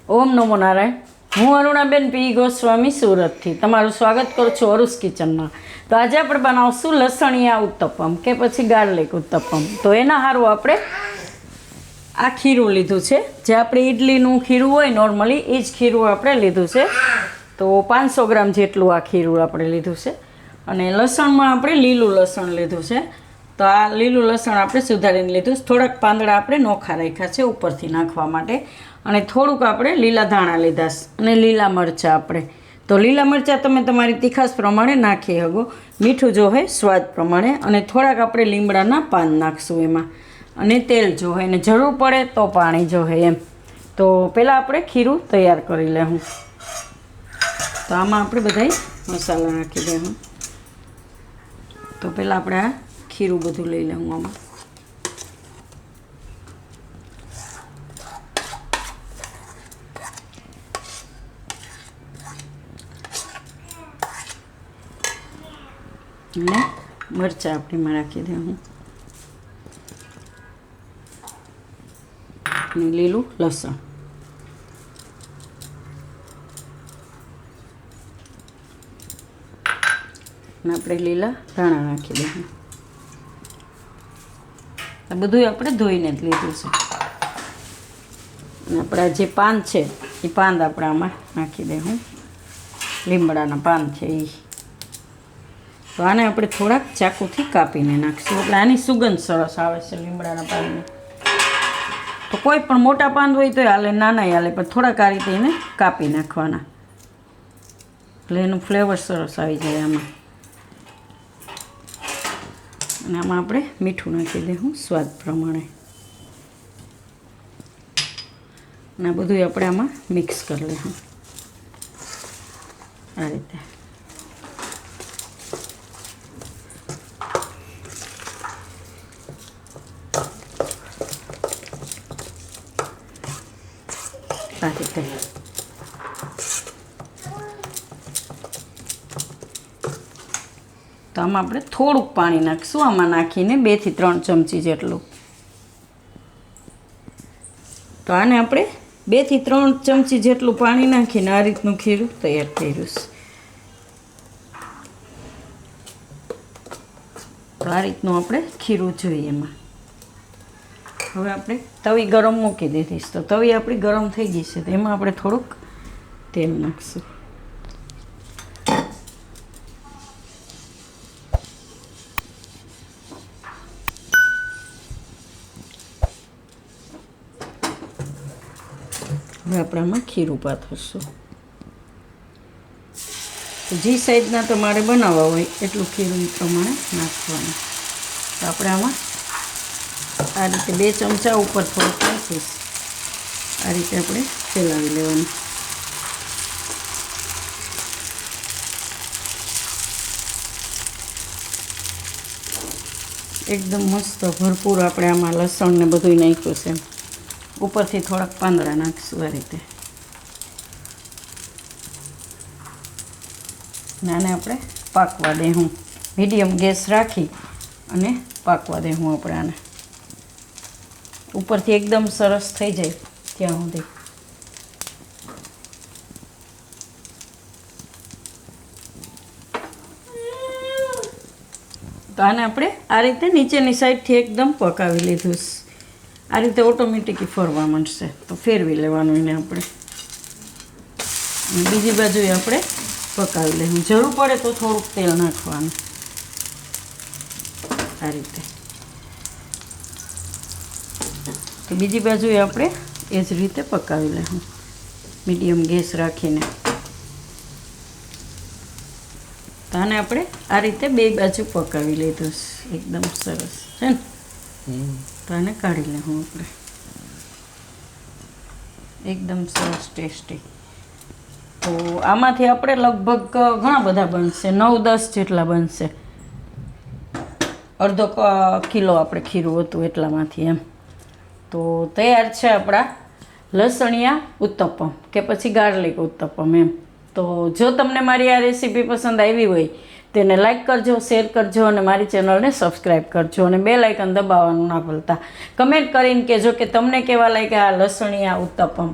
ઓમ નમો નારાયણ. હું અરુણાબેન પી ગોસ્વામી સુરતથી તમારું સ્વાગત કરું છું અરુસ કિચનમાં. તો આજે આપણે બનાવશું લસણિયા ઉત્તપમ કે પછી ગાર્લિક ઉત્તપમ. તો એના સારું આપણે આ ખીરું લીધું છે, જે આપણે ઇડલીનું ખીરું હોય નોર્મલી એ જ ખીરું આપણે લીધું છે. તો 500 ગ્રામ જેટલું આ ખીરું આપણે લીધું છે. અને લસણમાં આપણે લીલું લસણ લીધું છે. તો આ લીલું લસણ આપણે સુધારીને લીધું. થોડાક પાંદડા આપણે નોખા રાખ્યા છે ઉપરથી નાખવા માટે. અને થોડુંક આપણે લીલા ધાણા લીધા અને લીલા મરચાં આપણે. તો લીલા મરચાં તમે તમારી તીખાશ પ્રમાણે નાખી શકો. મીઠું જોહે સ્વાદ પ્રમાણે. અને થોડાક આપણે લીમડાના પાન નાખશું એમાં. અને તેલ જોહે, અને જરૂર પડે તો પાણી જોહે એમ. તો પહેલાં આપણે ખીરું તૈયાર કરી લેવું. તો આમાં આપણે બધાય મસાલા નાખી દેવું. તો પહેલાં આપણે આ ખીરું બધું લઈ લેવું આમાં. અને મરચાં આપણે રાખી દેવું. અને લીલું લસણ. અને આપણે લીલા ધાણા નાખી દઈએ. આ બધું આપણે ધોઈને જ લીધું છે. અને આપણા જે પાન છે એ પાન આપણે આમાં નાખી દઈએ. લીમડાના પાન છે એ. તો આને આપણે થોડાક ચાકુથી કાપીને નાખીશું. એટલે આની સુગંધ સરસ આવે છે લીમડાના પાનની. તો કોઈ પણ મોટા પાન હોય તો હાલે, નાના હાલે, પણ થોડાક આ રીતે એને કાપી નાખવાના. એટલે એનું ફ્લેવર સરસ આવી જાય આમાં. અને આમાં આપણે મીઠું નાખી દઈશું સ્વાદ પ્રમાણે. અને આ બધું આપણે આમાં મિક્સ કરી લઈશું આ રીતે. આ રીતે તો આમાં આપણે થોડુંક પાણી નાખીશું. આમાં નાખીને 2 થી 3 ચમચી જેટલું. તો આને આપણે 2 થી 3 ચમચી જેટલું પાણી નાખીને આ રીતનું ખીરું તૈયાર કર્યું છે. તો આ રીતનું આપણે ખીરું જોઈએ એમાં. હવે આપણે તવી ગરમ મૂકી દીધી. તો તવી આપણી ગરમ થઈ ગઈ છે. તો એમાં આપણે થોડુંક તેલ નાખીશું. હવે આપણે આમાં ખીરું પાથરશું. તો જે સાઈઝના તમારે બનાવવા હોય એટલું ખીરું એ પ્રમાણે નાખવાનું. તો આપણે આમાં આ રીતે 2 ચમચા ઉપર થોડુંક નાખીશ. આ રીતે આપણે ફેલાવી લેવાનું. એકદમ મસ્ત ભરપૂર આપણે આમાં લસણ ને બધું નાખ્યું છે. ઉપરથી થોડાક પાંદડા નાખીશું આ રીતે. અને આને આપણે પાકવા દેવું. મીડિયમ ગેસ રાખી અને પાકવા દેવું આપણે આને. ઉપરથી એકદમ સરસ થઈ જાય ત્યાં સુધી. તો આને આપણે આ રીતે નીચેની સાઈડથી એકદમ પકાવી લીધું. આ રીતે ઓટોમેટિકલી ફરવા માંડશે. તો ફેરવી લેવાનું એને આપણે. અને બીજી બાજુએ આપણે પકાવી લેવું. જરૂર પડે તો થોડુંક તેલ નાખવાનું આ રીતે. તો બીજી બાજુએ આપણે એ જ રીતે પકાવી લેવું મીડિયમ ગેસ રાખીને. તો આને આપણે આ રીતે 2 બાજુ પકાવી લીધું એકદમ સરસ છે ને. તો આને કાઢી લેવું આપણે. એકદમ સરસ ટેસ્ટી. તો આમાંથી આપણે લગભગ ઘણા બધા બનશે. 9-10 જેટલા બનશે. અડધો કિલો આપણે ખીરું હતું એટલામાંથી એમ. તો તૈયાર છે આપણા લસણિયા ઉત્તપમ કે પછી ગાર્લિક ઉત્તપમ એમ. તો જો તમને મારી આ રેસીપી પસંદ આવી હોય તેને લાઇક કરજો, શેર કરજો અને મારી ચેનલને સબસ્ક્રાઈબ કરજો. અને બેલ આઇકન દબાવવાનું ના ભૂલતા. કમેન્ટ કરીને કહેજો કે તમને કેવા લાગ્યા આ લસણિયા ઉત્તપમ.